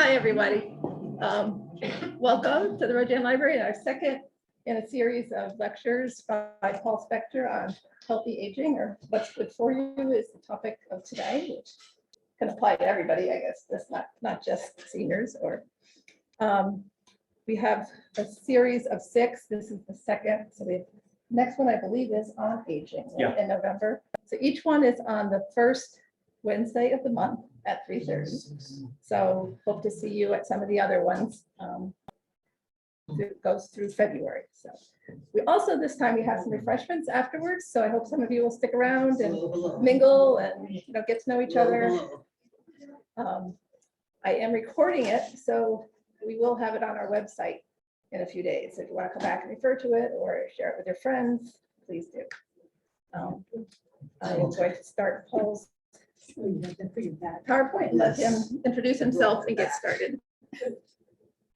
Hi, everybody. Welcome to the Rodan Library, our second in a series of lectures by Paul Spector on healthy aging, or what's good for you is the topic of today, which can apply to everybody, I guess. That's not just seniors. Or we have a series of 6. This is the second. So the next one, I believe, is on aging in November. So each one is on the first Wednesday of the month at 3:30. So hope to see you at some of the other ones. It goes through February. So we also, this time, we have some refreshments afterwards. So I hope some of you will stick around and mingle and get to know each other. I am recording it, so we will have it on our website in a few days. So if you want to come back and refer to it or share it with your friends, please do. I am going to start Paul's PowerPoint and let him introduce himself and get started.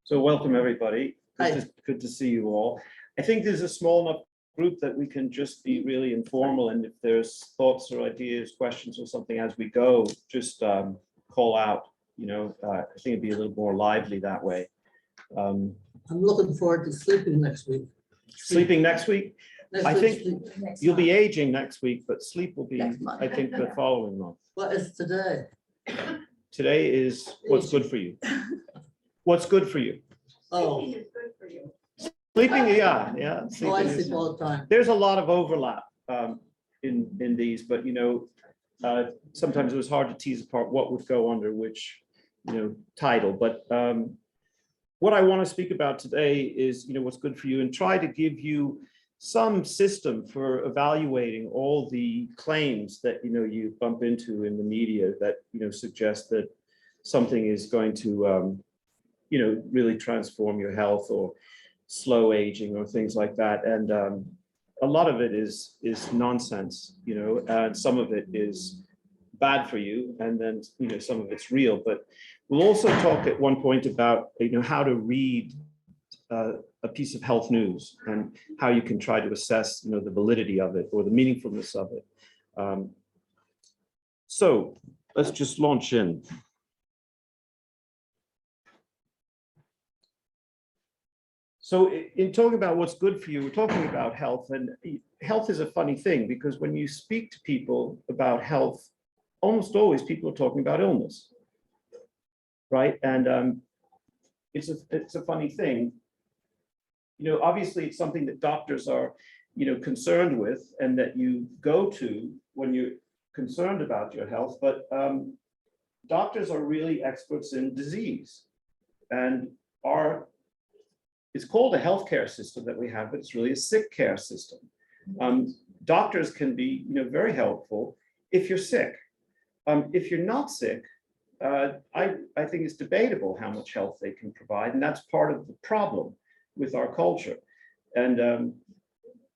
So welcome, everybody. Good to see you all. I think there's a small enough group that we can just be really informal, and if there's thoughts or ideas, questions or something as we go, just call out. I think it'd be a little more lively that way. I'm looking forward to sleeping next week. Sleeping next week? I think you'll be aging next week, but sleep will be, I think, the following month. What is today? Today is what's good for you. What's good for you? Oh, Sleeping, yeah. oh, I sleep all the time. There's a lot of overlap in these, but sometimes it was hard to tease apart what would go under which title. But what I want to speak about today is what's good for you, and try to give you some system for evaluating all the claims that you bump into in the media that suggest that something is going to really transform your health or slow aging or things like that. And a lot of it is nonsense, and some of it is bad for you, and then some of it's real. But we'll also talk at one point about how to read a piece of health news and how you can try to assess the validity of it or the meaningfulness of it. So let's just launch in. So in talking about what's good for you, we're talking about health, and health is a funny thing because when you speak to people about health, almost always people are talking about illness, right? And it's a funny thing. Obviously it's something that doctors are, concerned with and that you go to when you're concerned about your health, but doctors are really experts in disease, and it's called a healthcare system that we have, but it's really a sick care system. Doctors can be, very helpful if you're sick. If you're not sick, I think it's debatable how much help they can provide, and that's part of the problem with our culture. And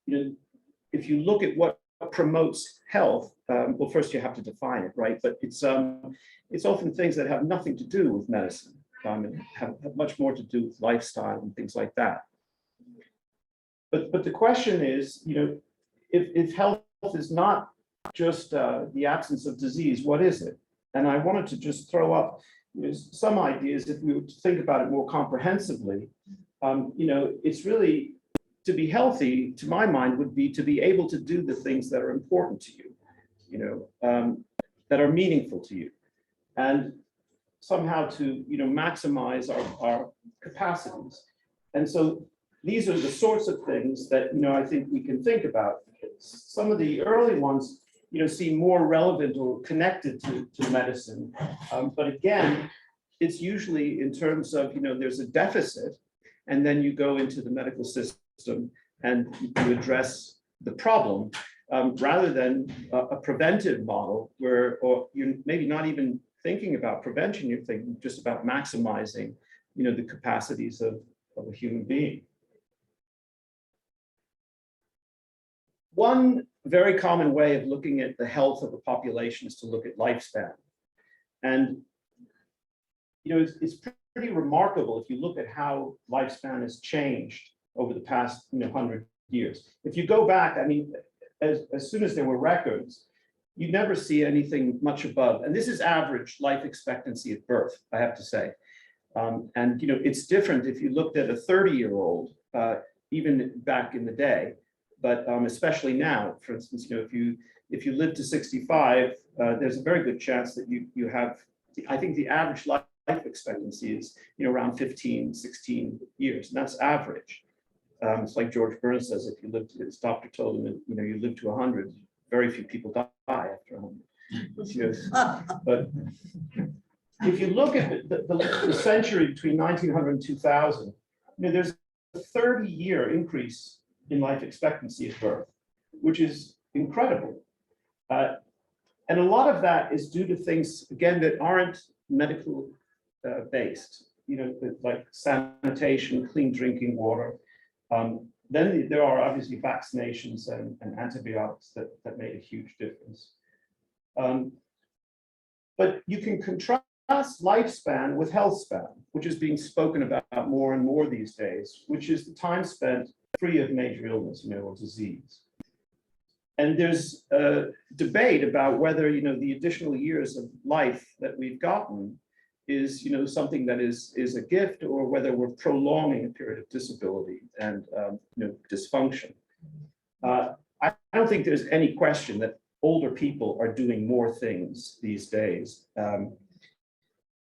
if you look at what promotes health, well, first you have to define it, right? But it's often things that have nothing to do with medicine. And have much more to do with lifestyle and things like that. But the question is, if health is not just the absence of disease, what is it? And I wanted to just throw up some ideas. If we were to think about it more comprehensively, it's really, to be healthy, to my mind, would be to be able to do the things that are important to you, that are meaningful to you, and somehow to maximize our capacities. And so these are the sorts of things that I think we can think about. Some of the early ones seem more relevant or connected to medicine, but again, it's usually in terms of there's a deficit, and then you go into the medical system and you address the problem, rather than a preventive model or you're maybe not even thinking about prevention, you're thinking just about maximizing, the capacities of a human being. One very common way of looking at the health of a population is to look at lifespan. And, it's pretty remarkable if you look at how lifespan has changed over the past 100 years. If you go back, as soon as there were records, you never see anything much above, and this is average life expectancy at birth, I have to say. And it's different if you looked at a 30-year-old, even back in the day, but especially now. For instance, if you live to 65, there's a very good chance that you have. I think the average life expectancy is around 15, 16 years, and that's average. It's like George Burns says, if you live, his doctor told him, you live to 100, very few people die after 100. But if you look at the century between 1900 and 2000, there's a 30-year increase in life expectancy at birth, which is incredible. And a lot of that is due to things, again, that aren't medical based, like sanitation, clean drinking water. Then there are obviously vaccinations and antibiotics that make a huge difference. But you can contrast lifespan with health span, which is being spoken about more and more these days, which is the time spent free of major illness, or disease. And there's a debate about whether, the additional years of life that we've gotten is, something that is a gift, or whether we're prolonging a period of disability and, dysfunction. I don't think there's any question that older people are doing more things these days.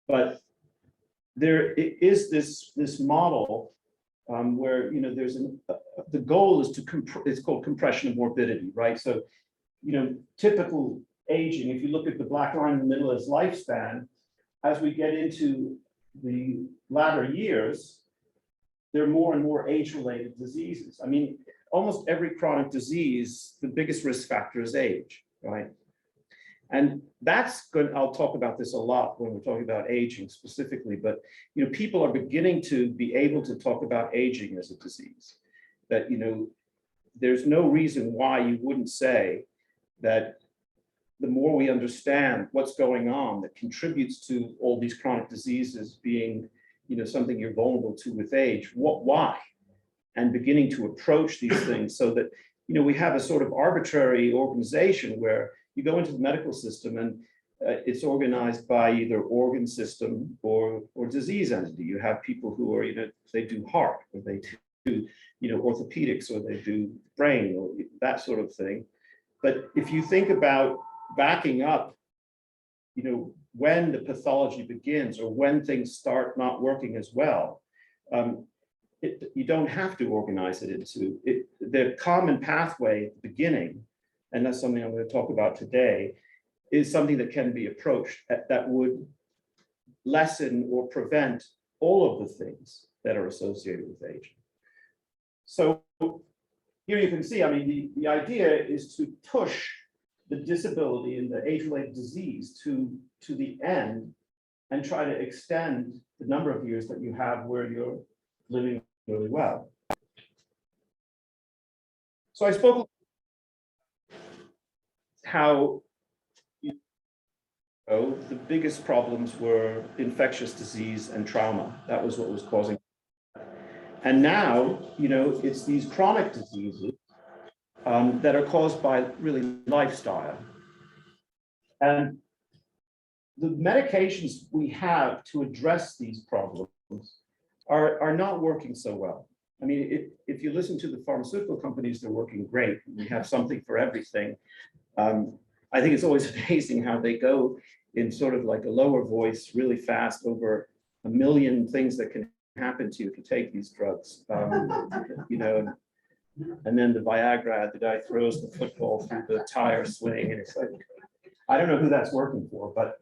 But there is this model where there's the goal is it's called compression of morbidity, right? So typical aging, if you look at the black line in the middle as lifespan, as we get into the latter years, there are more and more age-related diseases. I mean, almost every chronic disease, the biggest risk factor is age, right? And that's good. I'll talk about this a lot when we're talking about aging specifically, but people are beginning to be able to talk about aging as a disease. That there's no reason why you wouldn't say that the more we understand what's going on that contributes to all these chronic diseases being something you're vulnerable to with age, why? And beginning to approach these things so that we have a sort of arbitrary organization where you go into the medical system and it's organized by either organ system or disease entity. You have people who are, they do heart, or they do, orthopedics, or they do brain, or that sort of thing. But if you think about backing up, when the pathology begins or when things start not working as well, you don't have to organize it into it. The common pathway at the beginning, and that's something I'm going to talk about today, is something that can be approached that would lessen or prevent all of the things that are associated with aging. So here you can see, I mean, the idea is to push the disability and the age-related disease to the end and try to extend the number of years that you have where you're living really well. So I spoke how the biggest problems were infectious disease and trauma. That was what was causing. And now, it's these chronic diseases that are caused by really lifestyle. And the medications we have to address these problems are not working so well. I mean, if you listen to the pharmaceutical companies, they're working great. We have something for everything. I think it's always amazing how they go in sort of like a lower voice really fast over 1 million things that can happen to you if you take these drugs. And then the Viagra, the guy throws the football through the tire swing, and it's like, I don't know who that's working for, but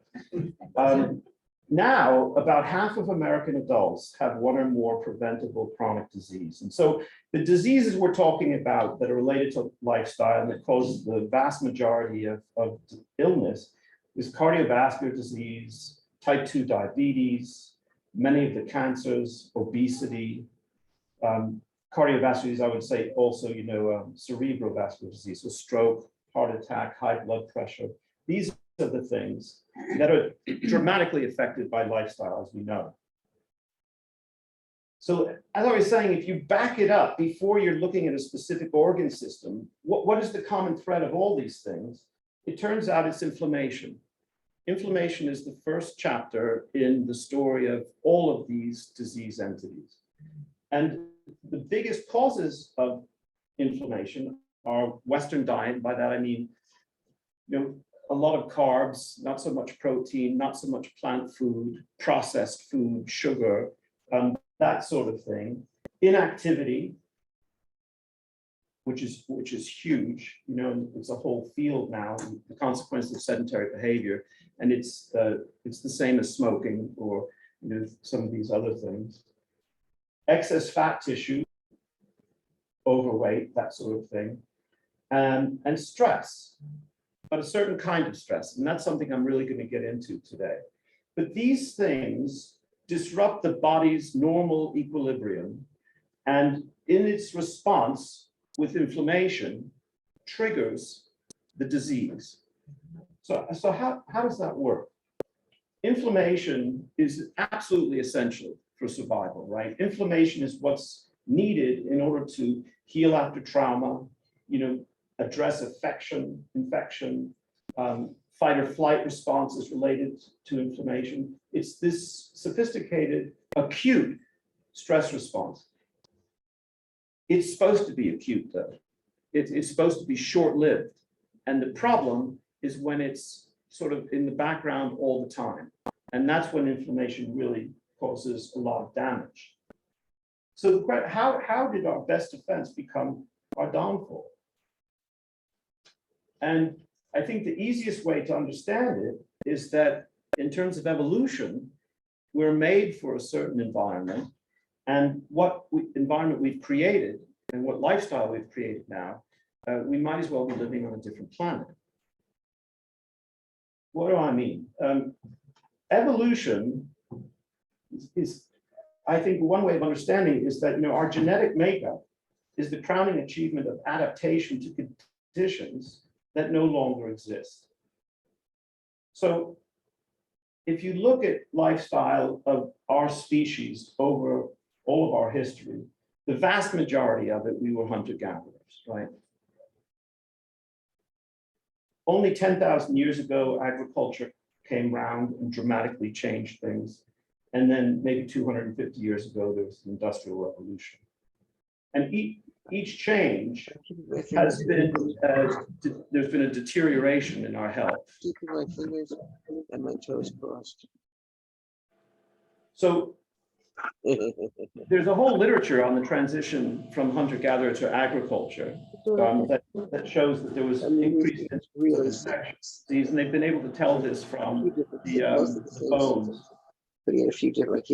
now about half of American adults have one or more preventable chronic disease. And so the diseases we're talking about that are related to lifestyle and that cause the vast majority of illness is cardiovascular disease, type 2 diabetes, many of the cancers, obesity, cardiovascular disease, I would say also, cerebrovascular disease, so stroke, heart attack, high blood pressure. These are the things that are dramatically affected by lifestyle, as we know. So as I was saying, if you back it up before you're looking at a specific organ system, what is the common thread of all these things? It turns out it's inflammation. inflammation is the first chapter in the story of all of these disease entities. And the biggest causes of inflammation are Western diet. And by that, I mean, a lot of carbs, not so much protein, not so much plant food, processed food, sugar, that sort of thing. Inactivity, which is huge. It's a whole field now, the consequences of sedentary behavior, and it's the same as smoking or some of these other things. Excess fat tissue, overweight, that sort of thing, and stress, but a certain kind of stress, and that's something I'm really going to get into today. But these things disrupt the body's normal equilibrium, and in its response with inflammation, triggers the disease. So how does that work? Inflammation is absolutely essential for survival, right? Inflammation is what's needed in order to heal after trauma, address infection, fight or flight responses related to inflammation. It's this sophisticated, acute stress response. It's supposed to be acute, though. It's supposed to be short-lived. And the problem is when it's sort of in the background all the time. And that's when inflammation really causes a lot of damage. So how did our best defense become our downfall? And I think the easiest way to understand it is that in terms of evolution, we're made for a certain environment, and what environment we've created and what lifestyle we've created now, we might as well be living on a different planet. What do I mean? Evolution is, I think one way of understanding is that our genetic makeup is the crowning achievement of adaptation to conditions that no longer exist. So if you look at lifestyle of our species over all of our history, the vast majority of it, we were hunter-gatherers, right? Only 10,000 years ago, agriculture came around and dramatically changed things. And then maybe 250 years ago, there was the Industrial Revolution. And each change has been, there's been a deterioration in our health. Keeping my fingers and my toes crossed. So there's a whole literature on the transition from hunter-gatherer to agriculture that shows that there was increased infectious disease, and they've been able to tell this from the bones. But he had a few different,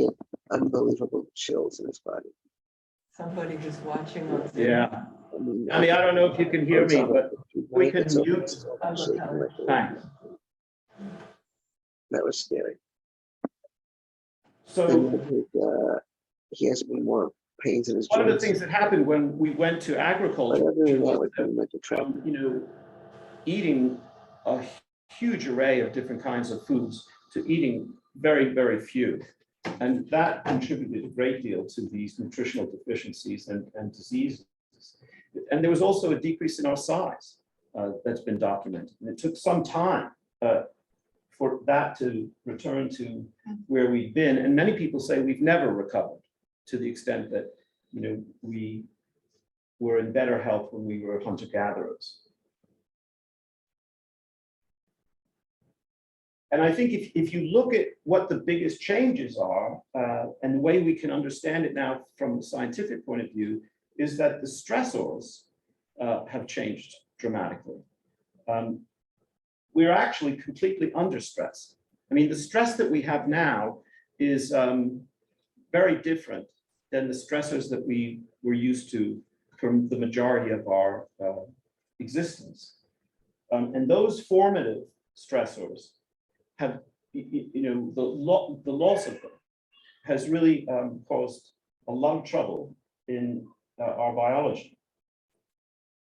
unbelievable chills in his body. Somebody who's watching on Zoom. Yeah. I mean, I don't know if you can hear me, but we can mute. Thanks. That was scary. So he has been more pains in his one joints. of the things that happened when we went to agriculture was eating a huge array of different kinds of foods to eating very, very few. And that contributed a great deal to these nutritional deficiencies and diseases. And there was also a decrease in our size that's been documented. And it took some time for that to return to where we've been. And many people say we've never recovered to the extent that, we were in better health when we were hunter-gatherers. And I think if you look at what the biggest changes are, and the way we can understand it now from a scientific point of view, is that the stressors have changed dramatically. We're actually completely under stress. I mean, the stress that we have now is very different than the stressors that we were used to from the majority of our existence. And those formative stressors have, the loss of them has really caused a lot of trouble in our biology.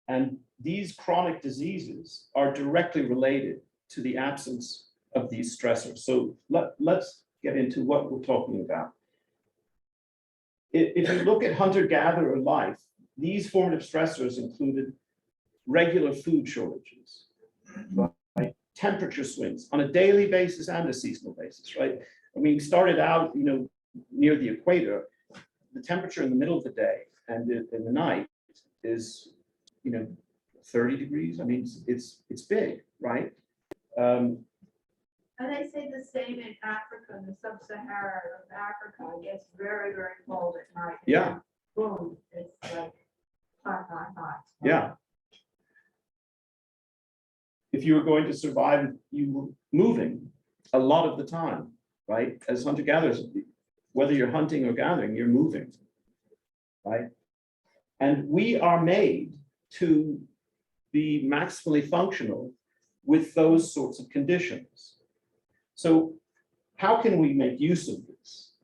And these chronic diseases are directly related to the absence of these stressors. So let's get into what we're talking about. If you look at hunter-gatherer life, these formative stressors included regular food shortages, right? temperature swings on a daily basis and a seasonal basis, right? I mean, we started out, near the equator, the temperature in the middle of the day and in the night is, 30 degrees. I mean, it's big, right? And they say the same in Africa, the sub-Sahara of Africa, it gets very, very cold at night. and Yeah. then Boom, it's like hot. Yeah. If you were going to survive, you were moving a lot of the time, right? As hunter-gatherers, whether you're hunting or gathering, you're moving, right? And we are made to be maximally functional with those sorts of conditions. So how can we make use of this?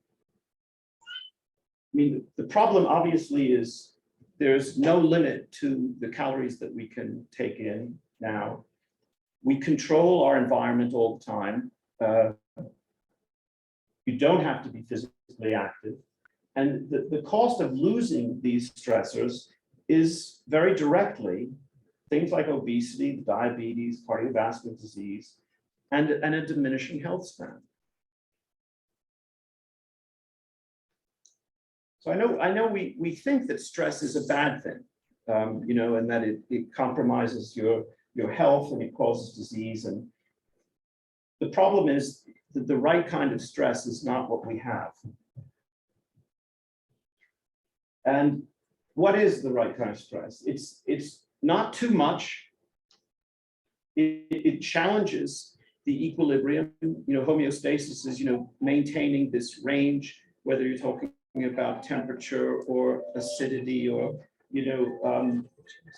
I mean, the problem obviously is there's no limit to the calories that we can take in now. We control our environment all the time. You don't have to be physically active. And the cost of losing these stressors is very directly things like obesity, diabetes, cardiovascular disease, and a diminishing health span. So I know we think that stress is a bad thing, and that it compromises your health and it causes disease. And the problem is that the right kind of stress is not what we have. And what is the right kind of stress? It's not too much. It challenges the equilibrium. Homeostasis is, maintaining this range, whether you're talking about temperature or acidity or,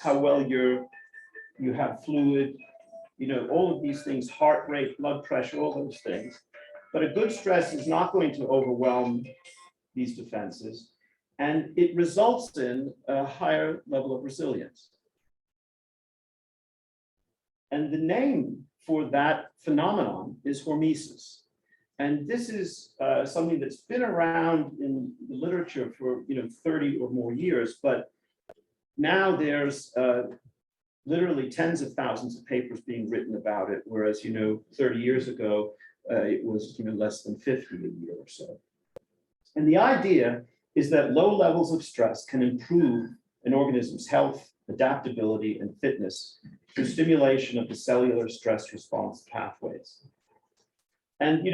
how well you have fluid, all of these things, heart rate, blood pressure, all those things. But a good stress is not going to overwhelm these defenses, and it results in a higher level of resilience. And the name for that phenomenon is hormesis. And this is something that's been around in the literature for 30 or more years, but now there's literally tens of thousands of papers being written about it, whereas 30 years ago it was less than 50 a year or so. And the idea is that low levels of stress can improve an organism's health, adaptability, and fitness through stimulation of the cellular stress response pathways. And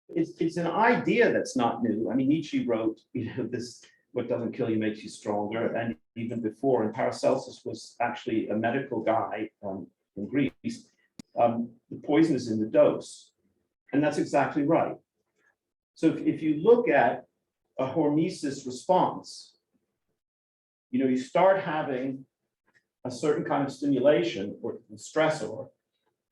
it's an idea that's not new. I mean, Nietzsche wrote, this, what doesn't kill you makes you stronger. And even before, and Paracelsus was actually a medical guy in Greece. The poison is in the dose. And that's exactly right. So if you look at a hormesis response, you start having a certain kind of stimulation or stressor,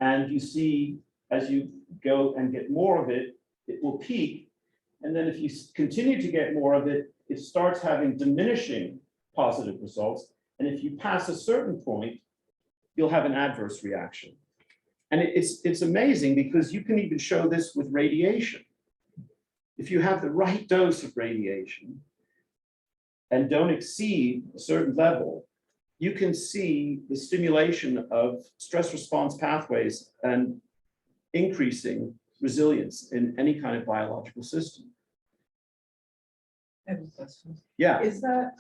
and you see as you go and get more of it, it will peak. And then if you continue to get more of it, it starts having diminishing positive results. And if you pass a certain point, you'll have an adverse reaction. And it's amazing because you can even show this with radiation. If you have the right dose of radiation and don't exceed a certain level, you can see the stimulation of stress response pathways and increasing resilience in any kind of biological system. I have a question. Yeah. Is the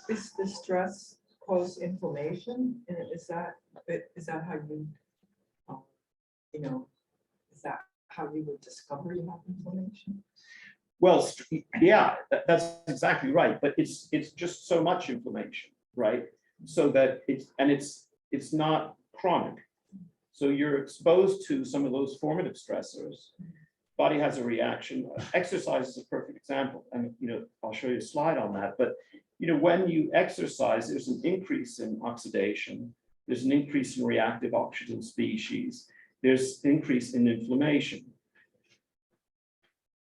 stress cause inflammation? And is that how you, is that how you would discover you have inflammation? Well, yeah, that's exactly right. But it's just so much inflammation, right? So that it's not chronic. So you're exposed to some of those formative stressors. Body has a reaction. Exercise is a perfect example. And I'll show you a slide on that. But when you exercise, there's an increase in oxidation. There's an increase in reactive oxygen species. There's increase in inflammation.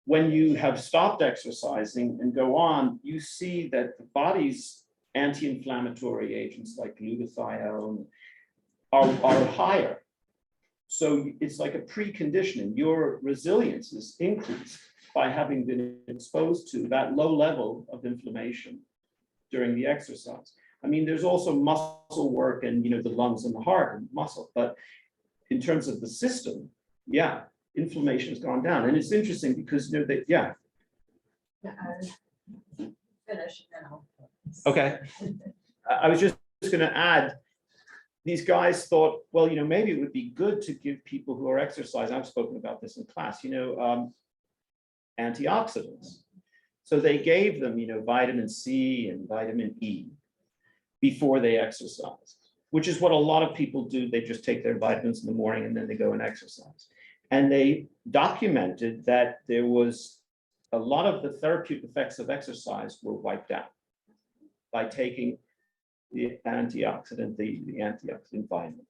When you have stopped exercising and go on, you see that the body's anti-inflammatory agents like glutathione are higher. So it's like a preconditioning. Your resilience is increased by having been exposed to that low level of inflammation during the exercise. I mean, there's also muscle work and the lungs and the heart and muscle, but in terms of the system, yeah, inflammation's gone down. And it's interesting because, you know, that, yeah, Finish now. okay. I was just gonna add, these guys thought, well, you know, maybe it would be good to give people who are exercising, I've spoken about this in class, you know, antioxidants. So they gave them, you know, vitamin C and vitamin E before they exercise, which is what a lot of people do. They just take their vitamins in the morning and then they go and exercise. And they documented that there was a lot of the therapeutic effects of exercise were wiped out by taking the antioxidant, the antioxidant vitamin.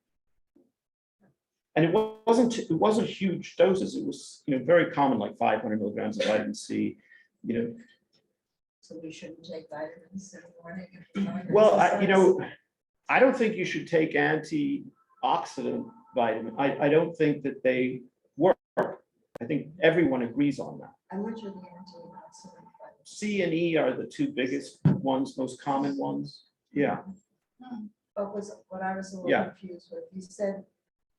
And it wasn't huge doses. It was, you know, very common, like 500 milligrams of vitamin C, you know. So we shouldn't take vitamins in the morning. if we're going to Well, exercise? you know, I don't think you should take antioxidant vitamin. I don't think that they work. I think everyone agrees on that. And which are the antioxidant vitamins? C and E are the two biggest ones, most common ones. Yeah. But what I was a little Yeah. confused with, you said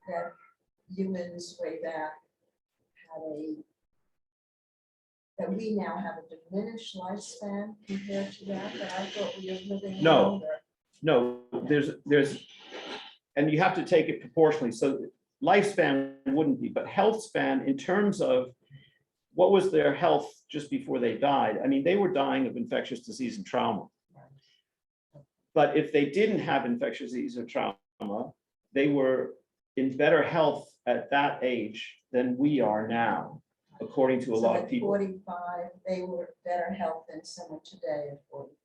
that humans way back that we now have a diminished lifespan compared to that, but I thought we were living No. longer. No, there's, and you have to take it proportionally. So lifespan wouldn't be, but health span in terms of what was their health just before they died. I mean, they were dying of infectious disease and trauma. But if they didn't have infectious disease or trauma, they were in better health at that age than we are now, according to a So lot of at people. 45, they were better health than someone today at 45.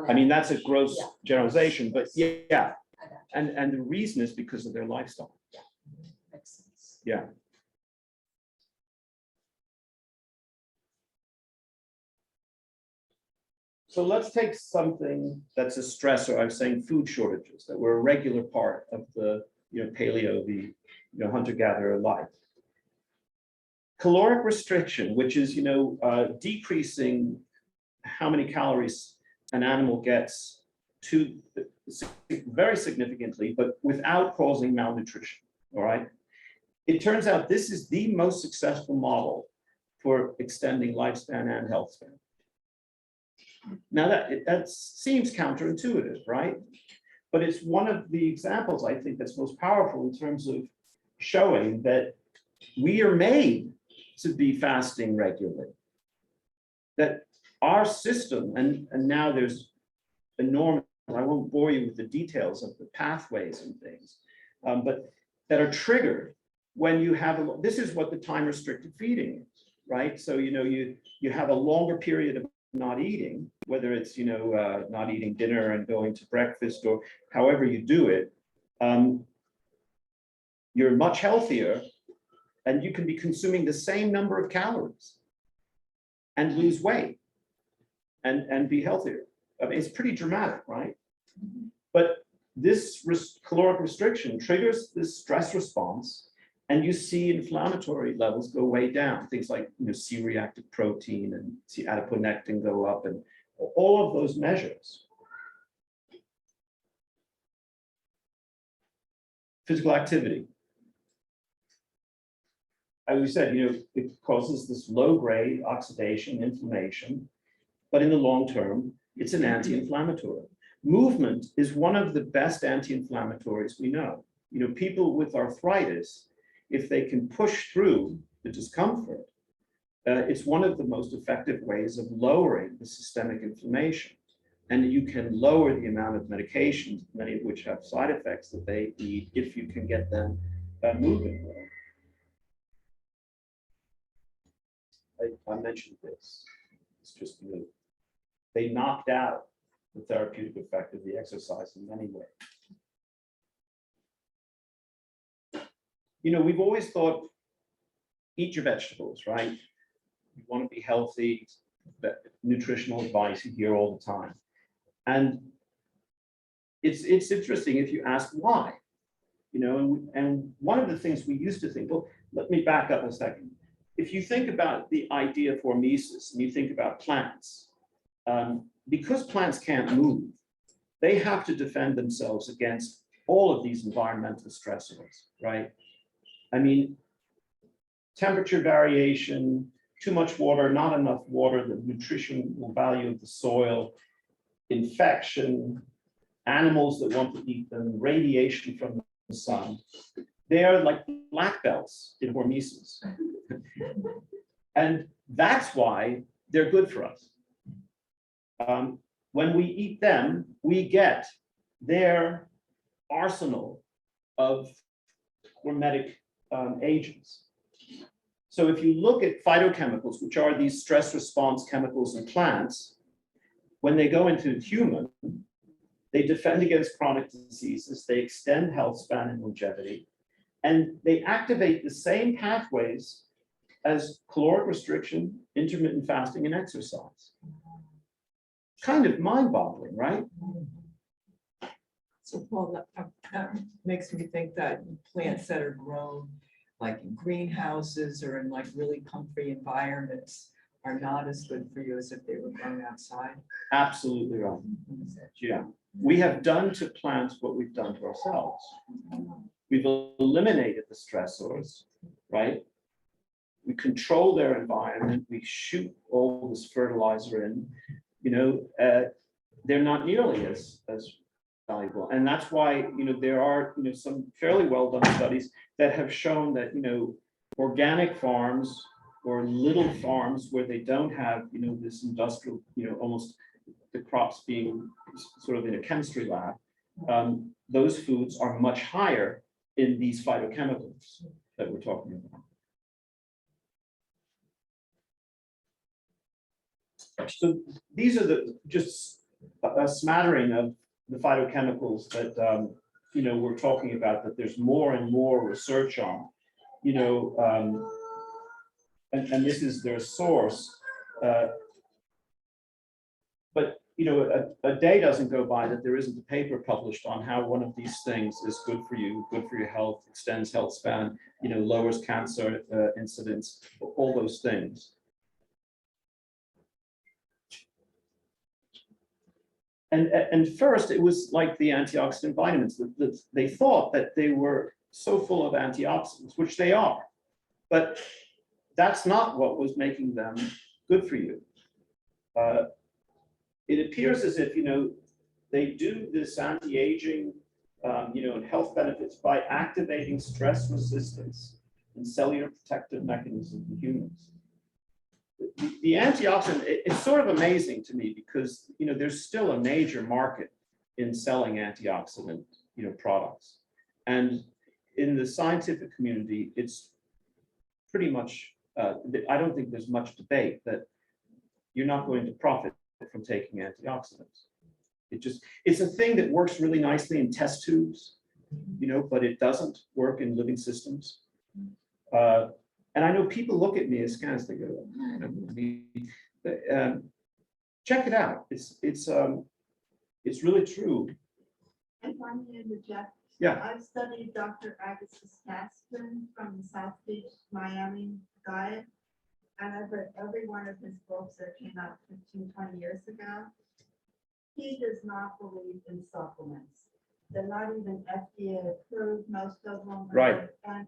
I mean, that's a gross Yeah. generalization, but yeah, I got you. and the reason is because of their lifestyle. Makes sense. Yeah. So let's take something that's a stressor. I was saying food shortages that were a regular part of the, you know, paleo, the, you know, hunter-gatherer life. Caloric restriction, which is, you know, decreasing how many calories an animal gets to very significantly, but without causing malnutrition. All right. It turns out this is the most successful model for extending lifespan and health span. Now that seems counterintuitive, right? But it's one of the examples I think that's most powerful in terms of showing that we are made to be fasting regularly. That our system, and now there's enormous, I won't bore you with the details of the pathways and things, but that are triggered when you have, this is what the time restricted feeding is, right? So, you know, you have a longer period of not eating, whether it's, you know, not eating dinner and going to breakfast or however you do it, you're much healthier and you can be consuming the same number of calories and lose weight and be healthier. I mean, it's pretty dramatic, right? But this caloric restriction triggers this stress response, and you see inflammatory levels go way down. Things like, you know, C-reactive protein and see adiponectin go up, and all of those measures. Physical activity. As we said, you know, it causes this low-grade oxidation, inflammation, but in the long term, it's an anti-inflammatory. Movement is one of the best anti-inflammatories we know. You know, people with arthritis, if they can push through the discomfort, it's one of the most effective ways of lowering the systemic inflammation. And you can lower the amount of medications, many of which have side effects that they need, if you can get them moving more. I mentioned this. It's just, you know, they knocked out the therapeutic effect of the exercise in many ways. You know, we've always thought, eat your vegetables, right? You want to be healthy, that nutritional advice you hear all the time. And it's interesting if you ask why, you know, and one of the things we used to think, well, let me back up a second. If you think about the idea of hormesis and you think about plants, because plants can't move, they have to defend themselves against all of these environmental stressors, right? I mean, temperature variation, too much water, not enough water, the nutritional value of the soil, infection, animals that want to eat them, radiation from the sun. They are like black belts in Hormesis. And that's why they're good for us. When we eat them, we get their arsenal of hormetic agents. So if you look at phytochemicals, which are these stress response chemicals in plants, when they go into human, they defend against chronic diseases, they extend health span and longevity, and they activate the same pathways as caloric restriction, intermittent fasting, and exercise. Kind of mind-boggling, right? So Paul, that makes me think that plants that are grown like in greenhouses or in like really comfy environments are not as good for you as if they were grown outside. Absolutely right. Yeah. We have done to plants what we've done to ourselves. We've eliminated the stressors, right? We control their environment. We shoot all this fertilizer in. You know, they're not nearly as valuable, and that's why there are some fairly well done studies that have shown that organic farms or little farms where they don't have this industrial almost the crops being sort of in a chemistry lab, those foods are much higher in these phytochemicals that we're talking about. So these are just a smattering of the phytochemicals that we're talking about, that there's more and more research on, and this is their source. But a day doesn't go by that there isn't a paper published on how one of these things is good for you, good for your health, extends health span, lowers cancer incidence, all those things. And first, it was like the antioxidant vitamins. That they thought that they were so full of antioxidants, which they are, but that's not what was making them good for you. It appears as if they do this anti-aging, and health benefits by activating stress resistance and cellular protective mechanisms in humans. The antioxidant, it's sort of amazing to me because there's still a major market in selling antioxidant products, and in the scientific community it's pretty much I don't think there's much debate that you're not going to profit from taking antioxidants. It's a thing that works really nicely in test tubes, but it doesn't work in living systems. And I know people look at me askance, they go, I don't need. Check it out. It's really true. If I may interject. Yeah. I've studied Dr. Agassiz Caston from the South Beach, Miami diet, and I've read every one of his books that came out 15, 20 years ago. He does not believe in supplements. They're not even FDA approved, most of them. Right. And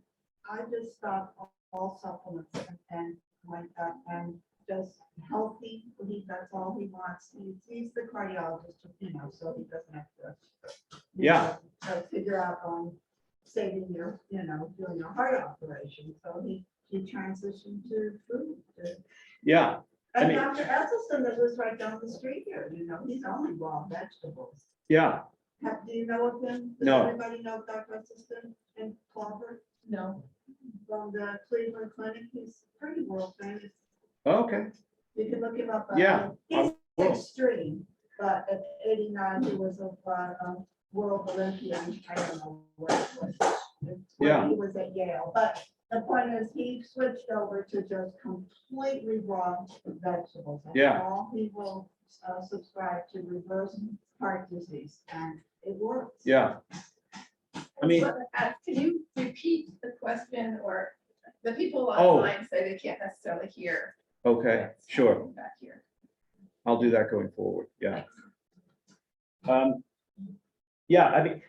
I just stopped all supplements and went up and just healthy. That's all he wants. He's the cardiologist, so he doesn't have to figure out on saving your, doing a heart operation. So he transitioned to food. Yeah. And Dr. Esselstyn that was right down the street here, he's only raw vegetables. Yeah. Do you know of him? Does No. everybody know Dr. Esselstyn in Clover? No. From the Cleveland Clinic, he's pretty world famous. Okay. You can look him up. Yeah, He's will. extreme, but at 89, he was a world Olympian. I don't know what it was. Yeah. He was at Yale, but the point is he switched over to just completely raw vegetables. And Yeah. all he will subscribe to reverse heart disease, and it works. Yeah. I mean, Can you repeat the question, or the people Oh. online say they can't necessarily hear? okay, what's sure. happening back here. I'll do that going forward. Yeah. Yeah, I mean,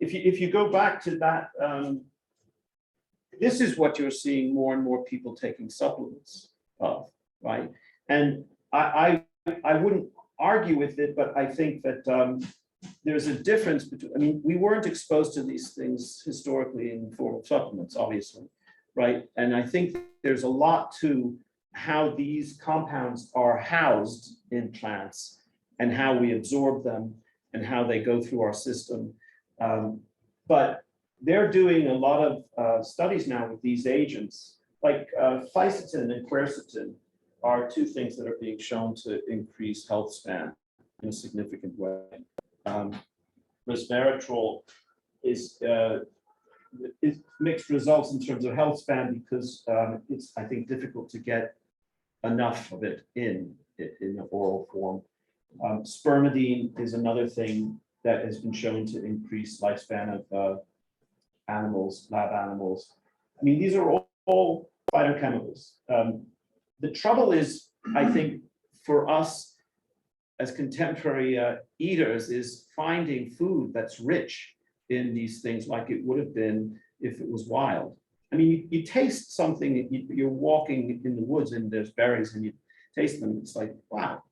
if you go back to that this is what you're seeing more and more people taking supplements of, right? And I wouldn't argue with it, but I think that there's a difference between, I mean, we weren't exposed to these things historically in the form of supplements, obviously, right? And I think there's a lot to how these compounds are housed in plants and how we absorb them and how they go through our system. But they're doing a lot of studies now with these agents, like fisetin and quercetin are two things that are being shown to increase health span in a significant way. Resveratrol is mixed results in terms of health span because it's, I think, difficult to get enough of it in the oral form. Spermidine is another thing that has been shown to increase lifespan of animals, lab animals. I mean, these are all phytochemicals. The trouble is, I think, for us as contemporary eaters is finding food that's rich in these things like it would have been if it was wild. I mean, you taste something, you're walking in the woods and there's berries and you taste them, it's like, wow,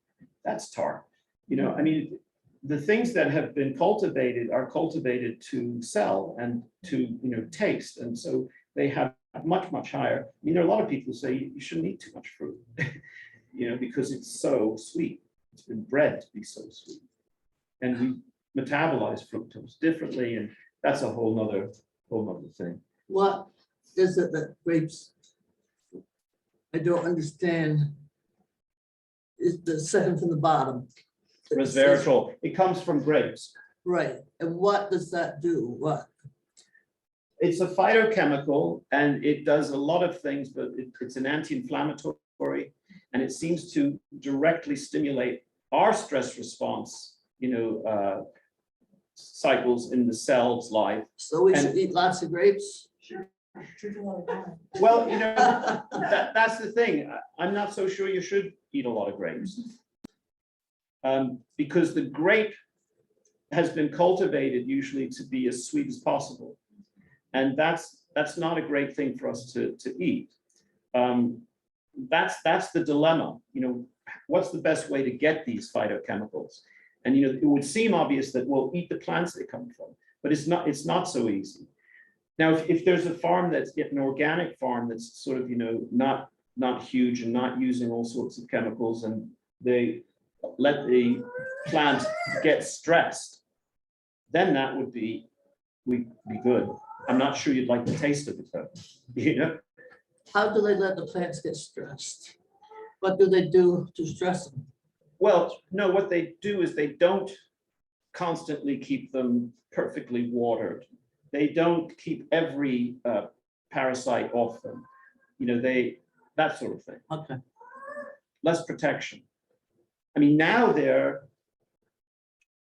that's tart. You know, I mean, the things that have been cultivated are cultivated to sell and to, you know, taste. And so they have much higher. I mean, there are a lot of people who say you shouldn't eat too much fruit, you know, because it's so sweet. It's been bred to be so sweet. And we metabolize fructose differently. And that's a whole nother thing. What is it that grapes? I don't understand. Is the second from the bottom? Resveratrol, it comes from grapes. Right, and what does that do? What? It's a phytochemical and it does a lot of things, but it's an anti-inflammatory and it seems to directly stimulate our stress response, you know, cycles in the cell's life. So we should eat lots of grapes? Sure. Drink a lot of wine. Well, you know, that's the thing. I'm not so sure you should eat a lot of grapes. Because the grape has been cultivated usually to be as sweet as possible. And that's not a great thing for us to eat. That's the dilemma. You know, what's the best way to get these phytochemicals? And you know, it would seem obvious that we'll eat the plants they come from, but it's not so easy. Now, if there's a farm that's an organic farm that's sort of, you know, not huge and not using all sorts of chemicals, and they let the plant get stressed, then that would be good. I'm not sure you'd like the taste of it though, you know? How do they let the plants get stressed? What do they do to stress them? Well, no, what they do is they don't constantly keep them perfectly watered. They don't keep every parasite off them. You know, that sort of thing. Okay. Less protection. I mean, now they're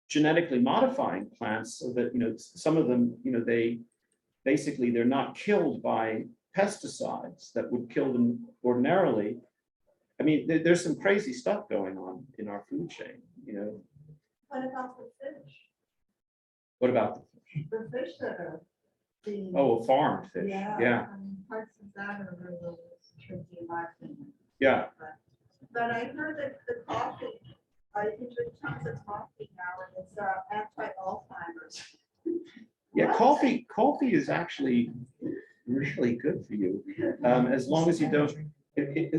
genetically modifying plants so that, you know, some of them, you know, they're not killed by pesticides that would kill them ordinarily. I mean, there's some crazy stuff going on in our food chain, you know. What about the fish? What about The fish that are being. farmed fish? Yeah. I mean, parts of that are really tricky in my opinion. Yeah. But I heard that the coffee, I can drink tons of coffee now and it's anti-Alzheimer's. Yeah, coffee is actually really good for you, as long as you don't.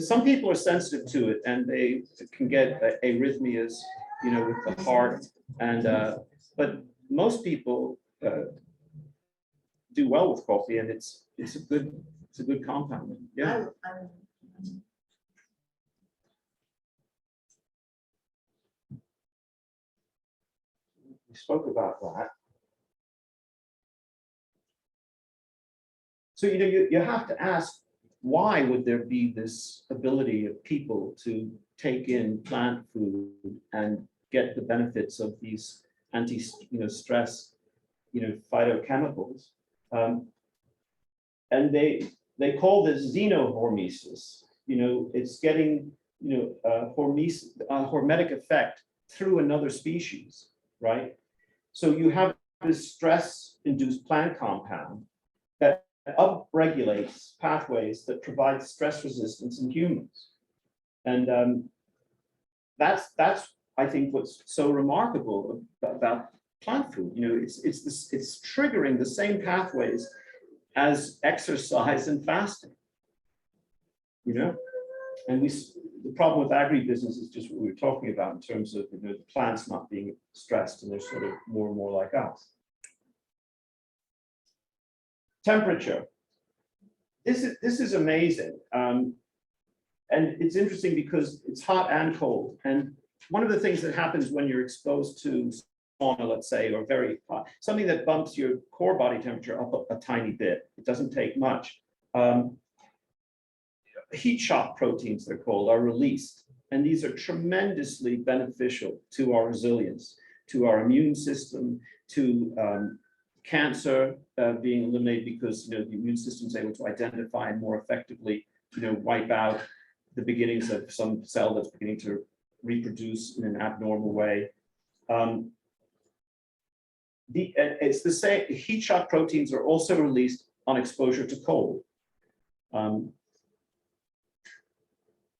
Some people are sensitive to it, and they can get arrhythmias, you know, with the heart, and but most people do well with coffee, and it's a good compound. Yeah. We spoke about that. So, you know, you have to ask, why would there be this ability of people to take in plant food and get the benefits of these stress, phytochemicals? And they call this xenohormesis. You know, it's getting, hormetic effect through another species, right? So you have this stress-induced plant compound that upregulates pathways that provide stress resistance in humans. And that's I think what's so remarkable about plant food. You know, it's triggering the same pathways as exercise and fasting. You know, and the problem with agribusiness is just what we were talking about in terms of, you know, the plants not being stressed, and they're sort of more and more like us. Temperature. This is amazing. And it's interesting because it's hot and cold. And one of the things that happens when you're exposed to sauna, let's say, or very hot, something that bumps your core body temperature up a tiny bit. It doesn't take much. Heat shock proteins, they're called, are released. And these are tremendously beneficial to our resilience, to our immune system, to cancer being eliminated, because, you know, the immune system is able to identify and more effectively, you know, wipe out the beginnings of some cell that's beginning to reproduce in an abnormal way. It's the same. Heat shock proteins are also released on exposure to cold.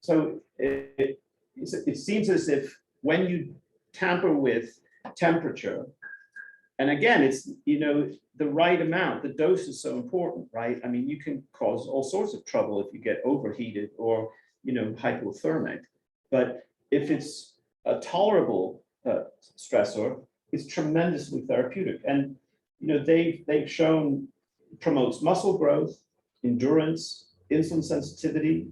So it seems as if when you tamper with temperature, and again, it's, you know, the right amount, the dose is so important, right? I mean, you can cause all sorts of trouble if you get overheated or, you know, hypothermic. But if it's a tolerable stressor, it's tremendously therapeutic. And, you know, they've shown promotes muscle growth, endurance, insulin sensitivity.